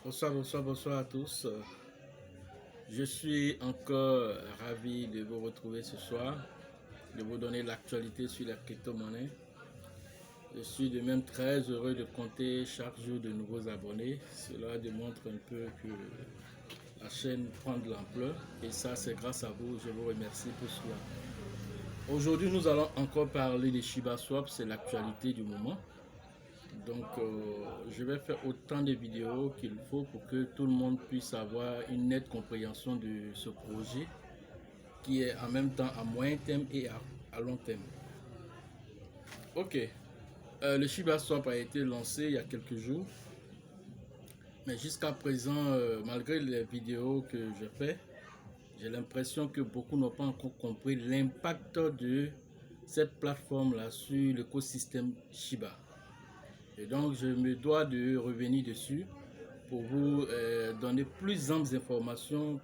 Bonsoir à tous. Je suis encore ravi de vous retrouver ce soir, de vous donner l'actualité sur la crypto-monnaie. Je suis de même très heureux de compter chaque jour de nouveaux abonnés. Cela démontre un peu que la chaîne prend de l'ampleur et ça c'est grâce à vous. Je vous remercie pour cela. Aujourd'hui nous allons encore parler des Shiba Swap, c'est l'actualité du moment. Donc je vais faire autant de vidéos qu'il faut pour que tout le monde puisse avoir une nette compréhension de ce projet qui est en même temps à moyen terme et à long terme. Ok, le Shiba Swap a été lancé il y a quelques jours, mais jusqu'à présent, malgré les vidéos que je fais, j'ai l'impression que beaucoup n'ont pas encore compris l'impact de cette plateforme là sur l'écosystème Shiba. Et donc je me dois de revenir dessus pour vous donner plus amples informations,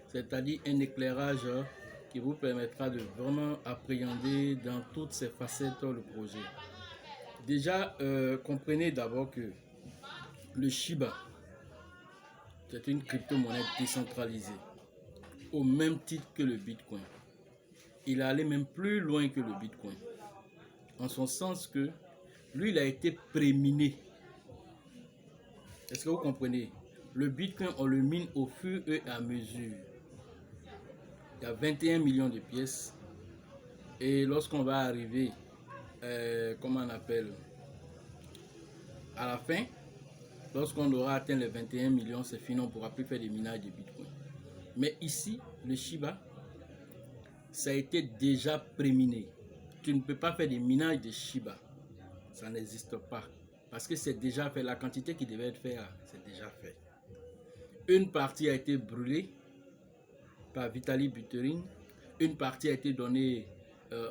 c'est-à-dire un éclairage qui vous permettra de vraiment appréhender dans toutes ses facettes le projet. Déjà, comprenez d'abord que le Shiba, c'est une crypto-monnaie décentralisée, au même titre que le Bitcoin. Il est allé même plus loin que le Bitcoin, en son sens que lui, il a été préminé. Est-ce que vous comprenez? Le Bitcoin, on le mine au fur et à mesure. Il y a 21 millions de pièces. Et lorsqu'on va arriver, comment on appelle, à la fin, lorsqu'on aura atteint les 21 millions, c'est fini, on ne pourra plus faire des minages de Bitcoin. Mais ici, le Shiba, ça a été déjà préminé. Tu ne peux pas faire des minages de Shiba. Ça n'existe pas. Parce que c'est déjà fait. La quantité qui devait être faite, c'est déjà fait. Une partie a été brûlée par Vitalik Buterin. Une partie a été donnée,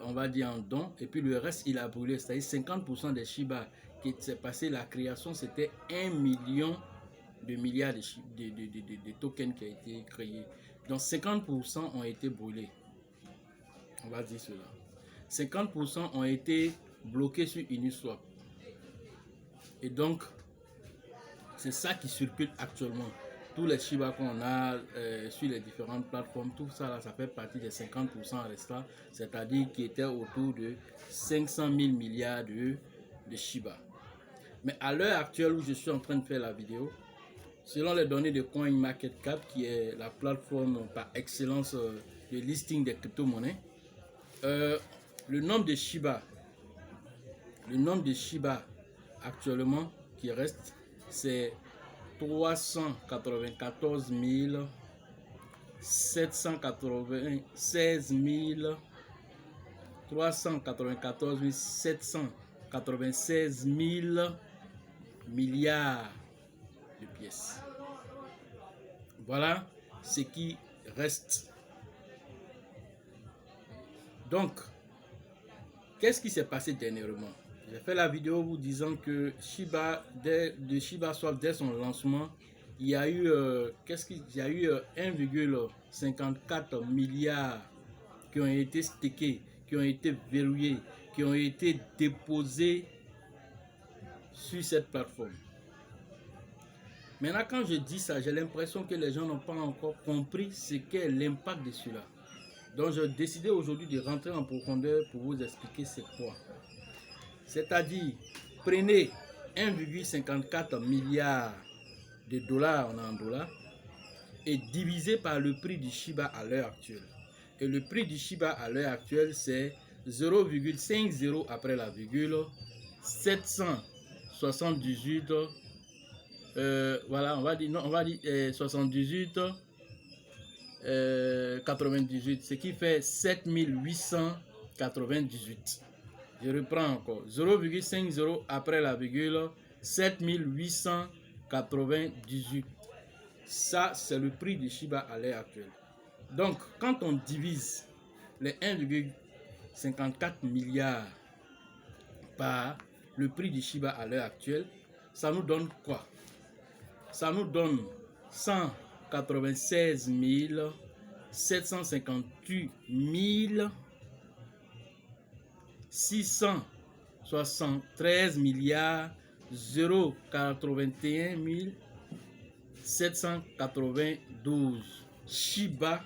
on va dire, en don. Et puis le reste, il a brûlé. C'est-à-dire 50% des Shiba qui s'est passé, la création, c'était 1 million de milliards de tokens qui a été créé. Donc 50% ont été brûlés. On va dire cela. 50% ont été bloqués sur Uniswap. Et donc, c'est ça qui circule actuellement. Tous les Shiba qu'on a sur les différentes plateformes, tout ça, là, ça fait partie des 50% restants, c'est-à-dire qui étaient autour de 500 000 milliards de Shiba. Mais à l'heure actuelle où je suis en train de faire la vidéo, selon les données de CoinMarketCap, qui est la plateforme par excellence de listing des crypto-monnaies, le nombre de Shiba actuellement qui reste, c'est 394 796 000 milliards de pièces. Voilà ce qui reste. Donc, qu'est-ce qui s'est passé dernièrement? J'ai fait la vidéo vous disant que Shiba Swap, dès son lancement, il y a eu 1,54 milliard qui ont été stakés, qui ont été verrouillés, qui ont été déposés sur cette plateforme. Maintenant, quand je dis ça, j'ai l'impression que les gens n'ont pas encore compris ce qu'est l'impact de cela. Donc, j'ai décidé aujourd'hui de rentrer en profondeur pour vous expliquer c'est quoi. C'est-à-dire, prenez 1,54 milliard de dollars, on est en dollars, et divisé par le prix du Shiba à l'heure actuelle. Et le prix du Shiba à l'heure actuelle, c'est 0,50 après la virgule, 778, voilà, on va dire 78, 98, ce qui fait 7898. Je reprends encore, 0,50 après la virgule, 7898. Ça, c'est le prix du Shiba à l'heure actuelle. Donc, quand on divise les 1,54 milliards par le prix du Shiba à l'heure actuelle, ça nous donne quoi? Ça nous donne 196 758 673 milliards 081 792 Shiba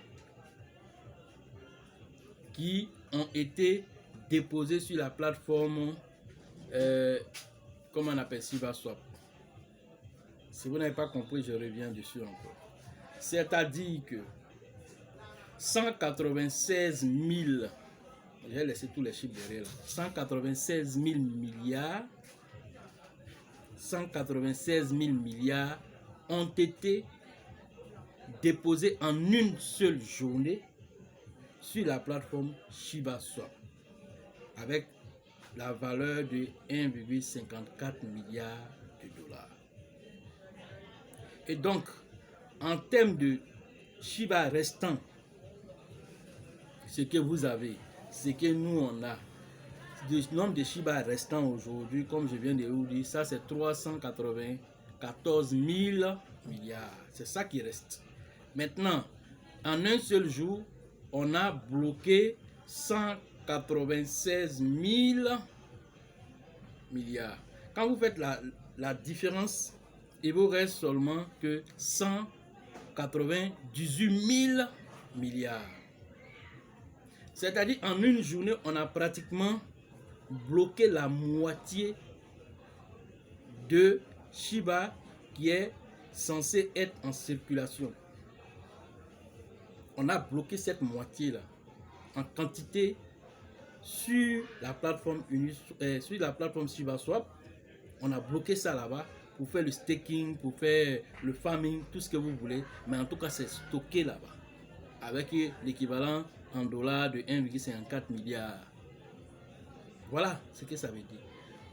qui ont été déposés sur la plateforme, comment on appelle, ShibaSwap. Si vous n'avez pas compris, je reviens dessus encore. C'est-à-dire que 196 000, j'ai laissé tous les chiffres derrière là, 196 000 milliards, 196 000 milliards ont été déposés en une seule journée sur la plateforme ShibaSwap avec la valeur de 1,54 milliard de dollars. Et donc, en termes de Shiba restant, ce que vous avez, ce que nous on a, le nombre de Shiba restant aujourd'hui, comme je viens de vous dire, ça c'est 394 000 milliards. C'est ça qui reste. Maintenant, en un seul jour, on a bloqué 196 000 milliards. Quand vous faites la différence, il vous reste seulement que 198 000 milliards. C'est-à-dire en une journée, on a pratiquement bloqué la moitié de Shiba qui est censé être en circulation. On a bloqué cette moitié-là en quantité sur la plateforme ShibaSwap. On a bloqué ça là-bas pour faire le staking, pour faire le farming, tout ce que vous voulez. Mais en tout cas, c'est stocké là-bas avec l'équivalent en dollars de 1,54 milliard. Voilà ce que ça veut dire.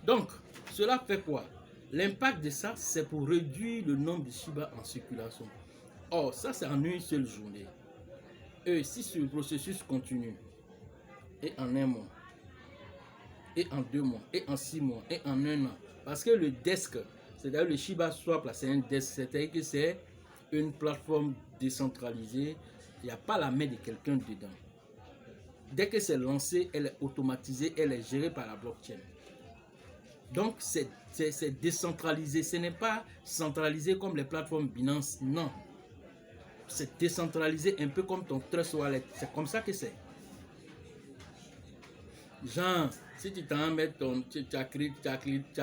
Donc, cela fait quoi? L'impact de ça, c'est pour réduire le nombre de Shiba en circulation. Or, ça, c'est en une seule journée. Et si ce processus continue, et en un mois, et en 2 mois, et en 6 mois, et en 1 an, parce que le desk, c'est-à-dire le ShibaSwap, c'est un desk, c'est-à-dire que c'est une plateforme décentralisée, il n'y a pas la main de quelqu'un dedans. Dès que c'est lancé, elle est automatisée, elle est gérée par la blockchain. Donc c'est décentralisé, ce n'est pas centralisé comme les plateformes Binance, non. C'est décentralisé un peu comme ton Trust Wallet, c'est comme ça que c'est. Genre, si tu t'en mets tu as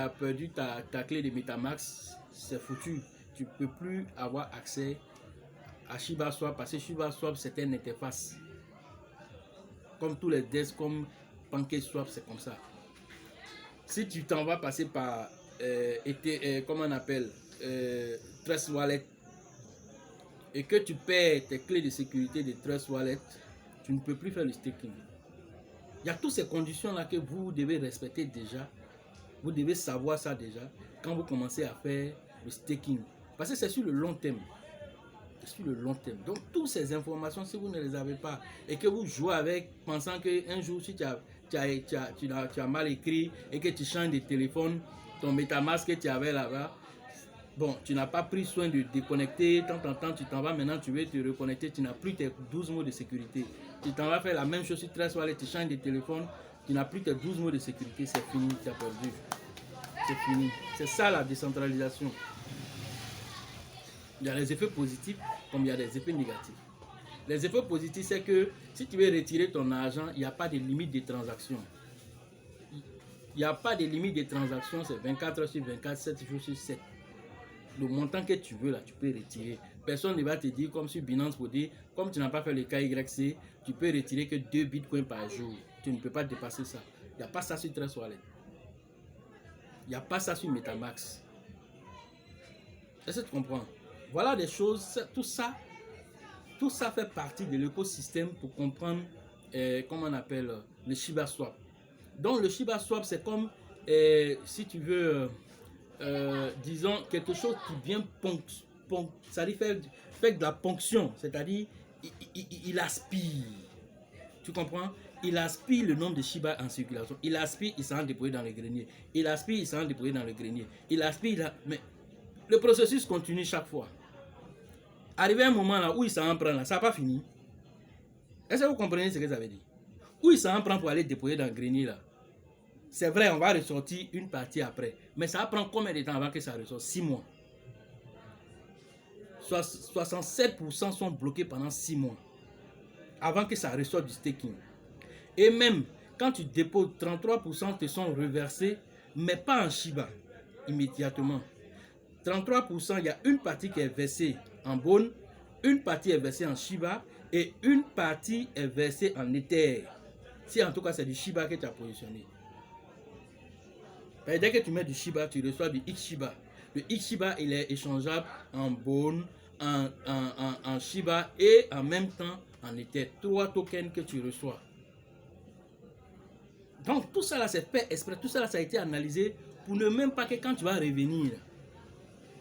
perdu ta clé de MetaMask, c'est foutu. Tu ne peux plus avoir accès à ShibaSwap parce que ShibaSwap c'est une interface. Comme tous les desks, comme PancakeSwap, c'est comme ça. Si tu t'en vas passer par comment on appelle Trust Wallet et que tu perds tes clés de sécurité de Trust Wallet, tu ne peux plus faire le staking. Il y a toutes ces conditions-là que vous devez respecter déjà. Vous devez savoir ça déjà quand vous commencez à faire le staking. Parce que c'est sur le long terme. C'est sur le long terme. Donc, toutes ces informations, si vous ne les avez pas et que vous jouez avec, pensant qu'un jour, si tu as mal écrit et que tu changes de téléphone, ton MetaMask que tu avais là-bas, bon, tu n'as pas pris soin de déconnecter, de temps en temps, tu t'en vas, maintenant tu veux te reconnecter, tu n'as plus tes 12 mots de sécurité. Tu t'en vas faire la même chose sur Trust Wallet, tu changes de téléphone, tu n'as plus tes 12 mots de sécurité, c'est fini, tu as perdu. C'est fini. C'est ça la décentralisation. Il y a les effets positifs comme il y a des effets négatifs. Les effets positifs, c'est que si tu veux retirer ton argent, il n'y a pas de limite de transaction. Il n'y a pas de limite de transaction, c'est 24 heures sur 24, 7 jours sur 7. Le montant que tu veux là, tu peux retirer. Personne ne va te dire comme sur Binance pour dire, comme tu n'as pas fait le KYC, tu peux retirer que 2 bitcoins par jour. Tu ne peux pas dépasser ça. Il n'y a pas ça sur Trust Wallet. Il n'y a pas ça sur MetaMask. Est-ce que tu comprends? Voilà des choses, tout ça fait partie de l'écosystème pour comprendre comment on appelle le ShibaSwap. Donc le ShibaSwap, c'est comme, si tu veux, disons, quelque chose qui vient ça dit fait de la ponction, c'est-à-dire il aspire. Tu comprends? Il aspire le nombre de Shiba en circulation. Il aspire, il s'en déploie dans le grenier. Il aspire, il s'en déploie dans le grenier. Il aspire, mais le processus continue chaque fois. Arrivé un moment là où il s'en prend là, ça n'a pas fini. Est-ce que vous comprenez ce que ça veut dire? Où il s'en prend pour aller déployer dans le grenier là. C'est vrai, on va ressortir une partie après. Mais ça prend combien de temps avant que ça ressorte? 6 mois. 67% sont bloqués pendant 6 mois avant que ça ressorte du staking. Et même quand tu déposes, 33% te sont reversés, mais pas en Shiba immédiatement. 33%, il y a une partie qui est versée en Bone, une partie est versée en Shiba et une partie est versée en Ether. Si en tout cas c'est du Shiba que tu as positionné. Dès que tu mets du Shiba, tu reçois du X-Shiba. Le X-Shiba, il est échangeable en Bone, en Shiba et en même temps en Ether. 3 tokens que tu reçois. Donc tout ça là c'est fait exprès, tout ça là ça a été analysé pour ne même pas que quand tu vas revenir.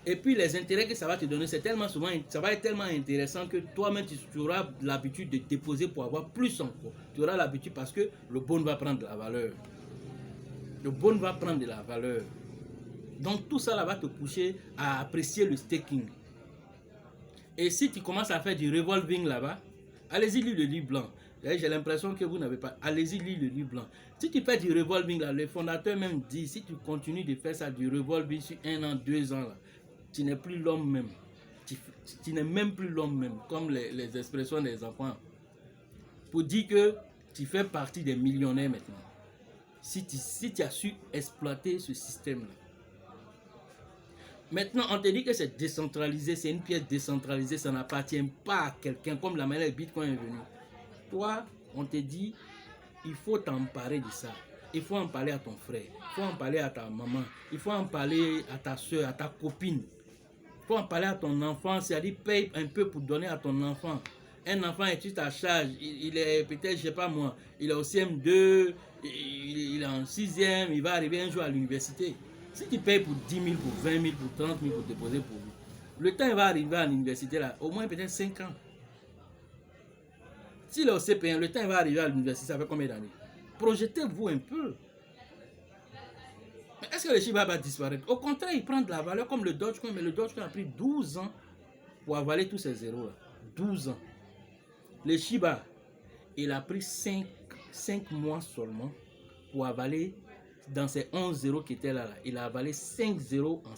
Et puis les intérêts que ça va te donner, c'est tellement souvent, ça va être tellement intéressant que toi-même tu auras l'habitude de déposer pour avoir plus encore. Tu auras l'habitude parce que le bon va prendre de la valeur. Le bon va prendre de la valeur. Donc tout ça là va te pousser à apprécier le staking. Et si tu commences à faire du revolving là-bas, allez-y lire le livre blanc. J'ai l'impression que vous n'avez pas. Allez-y lire le livre blanc. Si tu fais du revolving là, le fondateur même dit, si tu continues de faire ça, du revolving sur 1 an, 2 ans là, tu n'es plus l'homme même. Tu n'es même plus l'homme même, comme les expressions des enfants. Pour dire que tu fais partie des millionnaires maintenant. Si tu as su exploiter ce système-là. Maintenant, on te dit que c'est décentralisé, c'est une pièce décentralisée, ça n'appartient pas à quelqu'un, comme la manière dont Bitcoin est venu. Toi, on te dit, il faut t'emparer de ça. Il faut en parler à ton frère, il faut en parler à ta maman, il faut en parler à ta soeur, à ta copine. Il faut en parler à ton enfant, c'est-à-dire paye un peu pour donner à ton enfant. Un enfant est à charge, il est peut-être, je sais pas moi, il est au CM2, il est en 6e, il va arriver un jour à l'université. Si tu payes pour 10 000, pour 20 000, pour 30 000 pour déposer pour lui, le temps il va arriver à l'université là, au moins peut-être 5 ans. S'il est au CP1, le temps il va arriver à l'université, ça fait combien d'années? Projetez-vous un peu. Mais est-ce que le Shiba va disparaître? Au contraire, il prend de la valeur comme le Dogecoin, mais le Dogecoin a pris 12 ans pour avaler tous ces zéros là. 12 ans. Le Shiba, il a pris 5 mois seulement pour avaler dans ces 11 zéros qui étaient là, il a avalé 5 zéros en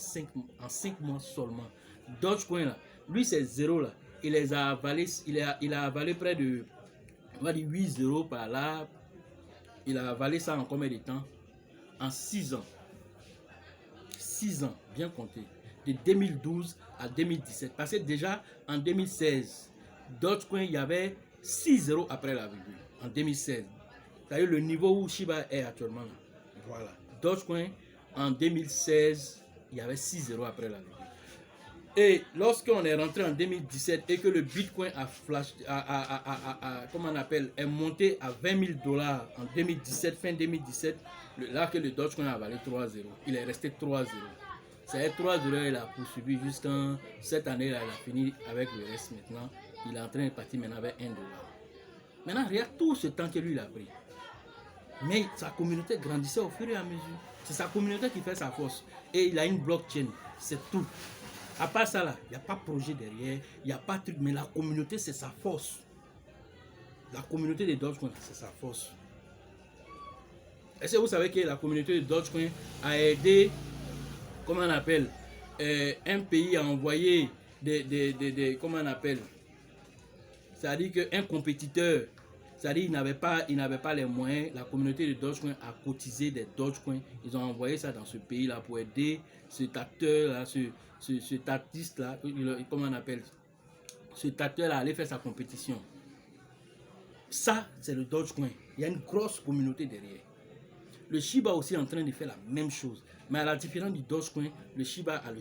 5 mois seulement. Dogecoin là, lui ces zéros là, il les a avalés, il a avalé près de, on va dire 8 zéros par là. Il a avalé ça en combien de temps? En 6 ans. 6 ans, bien compté. De 2012 à 2017. Parce que déjà en 2016, Dogecoin, il y avait 6 zéros après la virgule. En 2016. C'est-à-dire le niveau où Shiba est actuellement. Voilà. Dogecoin, en 2016, il y avait 6 zéros après la virgule. Et lorsqu'on est rentré en 2017 et que le Bitcoin a flash, comment on appelle, est monté à 20 000 $ en 2017, fin 2017, là que le Dogecoin a valé 3 zéros. Il est resté 3 zéros. C'est 3 zéros, il a poursuivi jusqu'en cette année, là, il a fini avec le reste maintenant. Il est en train de partir maintenant avec 1 $. Maintenant, regarde tout ce temps que lui il a pris. Mais sa communauté grandissait au fur et à mesure. C'est sa communauté qui fait sa force. Et il a une blockchain, c'est tout. À part ça là, il n'y a pas de projet derrière, il n'y a pas de truc, mais la communauté c'est sa force. La communauté de Dogecoin c'est sa force. Est-ce que vous savez que la communauté de Dogecoin a aidé, comment on appelle, un pays à envoyer comment on appelle, c'est-à-dire qu'un compétiteur, c'est-à-dire il n'avait pas les moyens, la communauté de Dogecoin a cotisé des Dogecoin, ils ont envoyé ça dans ce pays là pour aider cet acteur là, cet artiste là, comment on appelle, cet acteur là aller faire sa compétition. Ça c'est le Dogecoin, il y a une grosse communauté derrière. Le Shiba aussi est en train de faire la même chose, mais à la différence du Dogecoin, le Shiba a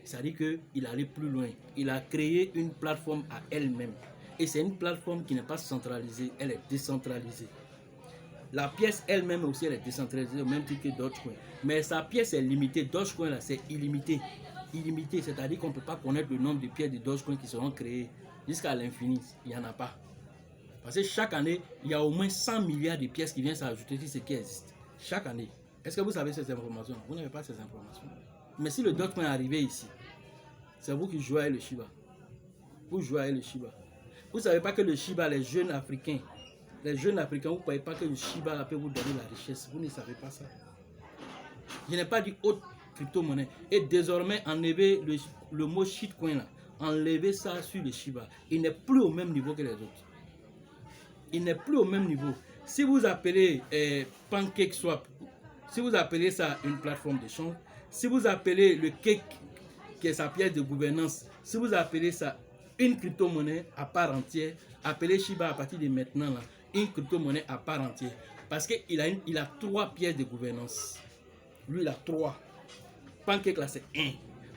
c'est-à-dire qu'il allait plus loin, il a créé une plateforme à elle-même. Et c'est une plateforme qui n'est pas centralisée, elle est décentralisée. La pièce elle-même aussi, elle est décentralisée au même titre que Dogecoin. Mais sa pièce est limitée. Dogecoin là, c'est illimité. Illimité, c'est-à-dire qu'on ne peut pas connaître le nombre de pièces de Dogecoin qui seront créées jusqu'à l'infini. Il n'y en a pas. Parce que chaque année, il y a au moins 100 milliards de pièces qui viennent s'ajouter sur ce qui existe. Chaque année. Est-ce que vous savez ces informations? Vous n'avez pas ces informations. Mais si le Dogecoin est arrivé ici, c'est vous qui jouez avec le Shiba. Vous jouez avec le Shiba. Vous ne savez pas que le Shiba, les jeunes Africains, vous ne croyez pas que le Shiba là, peut vous donner la richesse. Vous ne savez pas ça. Je n'ai pas dit autre crypto-monnaie. Et désormais, enlevez le mot shitcoin là. enlever ça sur le Shiba. Il n'est plus au même niveau que les autres. Il n'est plus au même niveau. Si vous appelez PancakeSwap, si vous appelez ça une plateforme d'échange, si vous appelez le Cake, qui est sa pièce de gouvernance, si vous appelez ça une crypto-monnaie à part entière, appelez Shiba à partir de maintenant là, une crypto-monnaie à part entière. Parce qu'il a, il a 3 pièces de gouvernance. Lui, il a 3. Pancake là, c'est 1.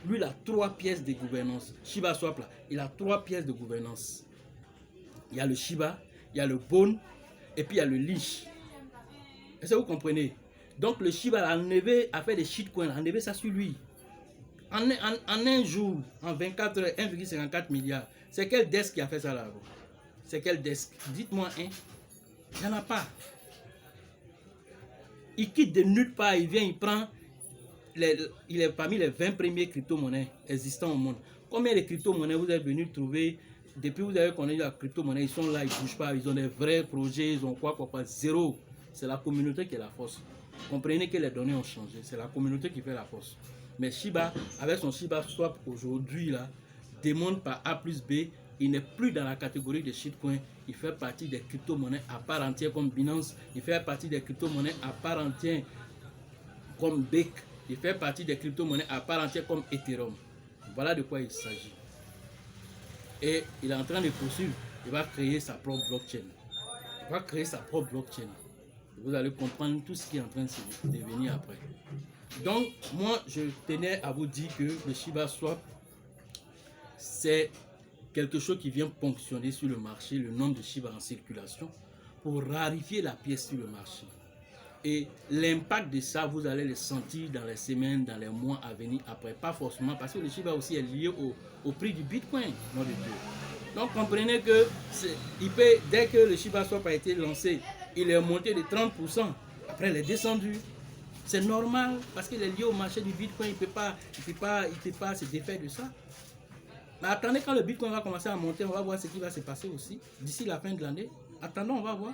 Lui, il a 3 pièces de gouvernance. Shiba Swap là, il a 3 pièces de gouvernance. Il y a le Shiba, il y a le Bone, et puis il y a le Leash. Est-ce que vous comprenez? Donc le Shiba a enlevé, a fait des shitcoins, a enlevé ça sur lui. En un jour, en 24 heures, 1,54 milliards. C'est quel desk qui a fait ça là? C'est quel desk? Dites-moi un. Il n'y en a pas. Il quitte de nulle part, il vient, il prend. Il est parmi les 20 premiers crypto-monnaies existants au monde. Combien de crypto-monnaies vous êtes venu trouver depuis que vous avez connu la crypto-monnaie? Ils sont là, ils ne bougent pas, ils ont des vrais projets, ils ont quoi, zéro. C'est la communauté qui est la force. Comprenez que les données ont changé, c'est la communauté qui fait la force. Mais Shiba, avec son Shiba Swap aujourd'hui, là, démontre par A plus B, il n'est plus dans la catégorie des shitcoins. Il fait partie des crypto-monnaies à part entière comme Binance. Il fait partie des crypto-monnaies à part entière comme BEC. Il fait partie des crypto-monnaies à part entière comme Ethereum. Voilà de quoi il s'agit. Et il est en train de poursuivre. Il va créer sa propre blockchain. Il va créer sa propre blockchain. Vous allez comprendre tout ce qui est en train de se devenir après. Donc, moi, je tenais à vous dire que le Shiba Swap, c'est quelque chose qui vient ponctionner sur le marché le nombre de Shiba en circulation pour rarifier la pièce sur le marché. Et l'impact de ça, vous allez le sentir dans les semaines, dans les mois à venir après. Pas forcément, parce que le Shiba aussi est lié au prix du Bitcoin. Non de Dieu. Donc, comprenez que dès que le Shiba Swap a été lancé, il est monté de 30%. Après, il est descendu. C'est normal parce qu'il est lié au marché du Bitcoin. Il ne peut pas se défaire de ça. Mais attendez, quand le Bitcoin va commencer à monter, on va voir ce qui va se passer aussi d'ici la fin de l'année. Attendons, on va voir.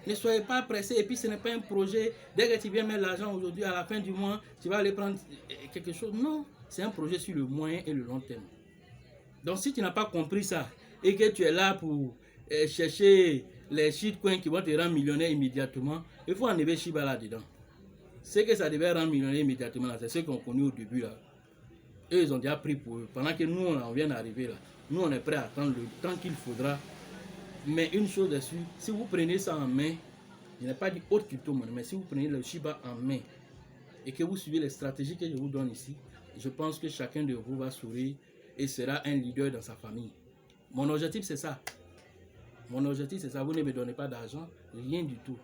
Ne soyez pas pressés. Et puis, ce n'est pas un projet. Dès que tu viens mettre l'argent aujourd'hui, à la fin du mois, tu vas aller prendre quelque chose. Non, c'est un projet sur le moyen et le long terme. Donc, si tu n'as pas compris ça et que tu es là pour chercher les shitcoins qui vont te rendre millionnaire immédiatement, il faut enlever Shiba là-dedans. Ce que ça devait rendre millionnaire immédiatement, c'est ceux qu'on connaît au début là. Eux, ils ont déjà pris pour eux. Pendant que nous, on vient d'arriver là. Nous, on est prêt à attendre le temps qu'il faudra. Mais une chose est sûre, si vous prenez ça en main, je n'ai pas dit autre crypto-monnaie, mais si vous prenez le Shiba en main et que vous suivez les stratégies que je vous donne ici, je pense que chacun de vous va sourire et sera un leader dans sa famille. Mon objectif, c'est ça. Mon objectif, c'est ça. Vous ne me donnez pas d'argent, rien du tout.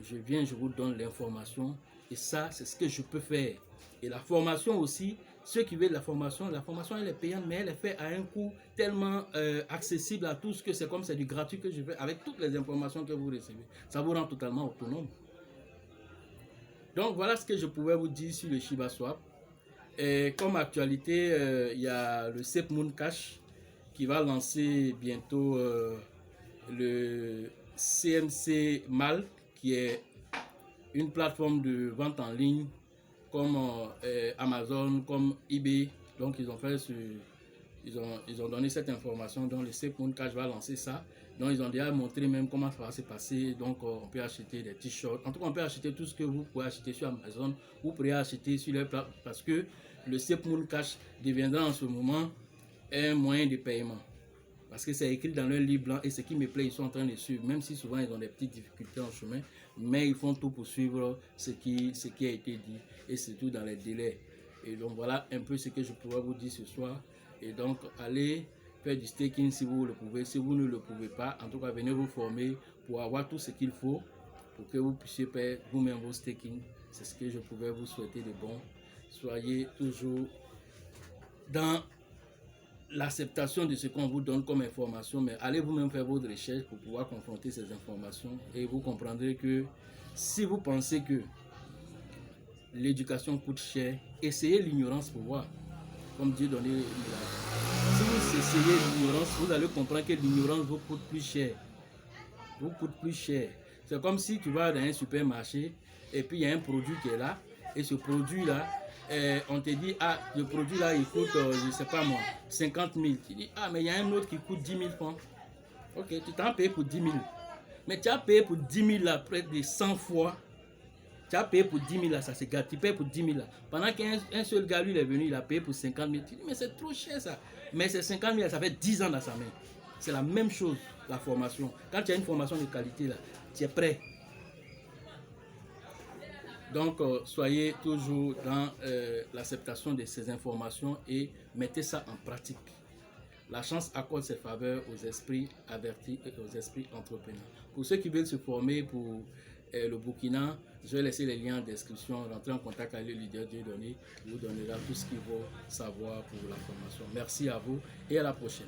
Je viens, je vous donne l'information. Et ça, c'est ce que je peux faire. Et la formation aussi, ceux qui veulent la formation elle est payante, mais elle est faite à un coût tellement accessible à tous que c'est comme c'est du gratuit que je fais avec toutes les informations que vous recevez. Ça vous rend totalement autonome. Donc, voilà ce que je pouvais vous dire sur le Shiba Swap. Et comme actualité, il y a le SafeMoon Cash qui va lancer bientôt le CMC Mal, qui est une plateforme de vente en ligne comme Amazon, comme eBay. Donc ils ont fait ils ont donné cette information. Donc le SafeMoon Cash va lancer ça. Donc ils ont déjà montré même comment ça va se passer. Donc on peut acheter des t-shirts. En tout cas, on peut acheter tout ce que vous pouvez acheter sur Amazon. Vous pourrez acheter sur les plateformes parce que le SafeMoon Cash deviendra en ce moment un moyen de paiement. Parce que c'est écrit dans leur livre blanc et ce qui me plaît, ils sont en train de suivre. Même si souvent ils ont des petites difficultés en chemin, mais ils font tout pour suivre ce qui a été dit et surtout dans les délais. Et donc voilà un peu ce que je pourrais vous dire ce soir. Et donc allez faire du staking si vous le pouvez. Si vous ne le pouvez pas, en tout cas venez vous former pour avoir tout ce qu'il faut pour que vous puissiez faire vous-même vos staking. C'est ce que je pouvais vous souhaiter de bon. Soyez toujours dans l'acceptation de ce qu'on vous donne comme information, mais allez vous-même faire votre recherche pour pouvoir confronter ces informations et vous comprendrez que si vous pensez que l'éducation coûte cher, essayez l'ignorance pour voir, comme Dieu donnait la... Si vous essayez l'ignorance, vous allez comprendre que l'ignorance vous coûte plus cher. Vous coûte plus cher. C'est comme si tu vas dans un supermarché et puis il y a un produit qui est là et ce produit là on te dit, ah, le produit là, il coûte, je ne sais pas moi, 50 000. Tu dis, ah, mais il y a un autre qui coûte 10 000 francs. Ok, tu t'en payes pour 10 000. Mais tu as payé pour 10 000 là, près de 100 fois. Tu as payé pour 10 000 là, ça se gâte. Tu payes pour 10 000 là. Pendant qu'un seul gars, lui, il est venu, il a payé pour 50 000. Tu dis, mais c'est trop cher ça. Mais ces 50 000, ça fait 10 ans dans sa main. C'est la même chose, la formation. Quand tu as une formation de qualité là, tu es prêt. Donc, soyez toujours dans l'acceptation de ces informations et mettez ça en pratique. La chance accorde ses faveurs aux esprits avertis et aux esprits entrepreneurs. Pour ceux qui veulent se former pour le Burkina, je vais laisser les liens en description. Rentrez en contact avec le leader Dieudonné. Il vous donnera tout ce qu'il faut savoir pour la formation. Merci à vous et à la prochaine.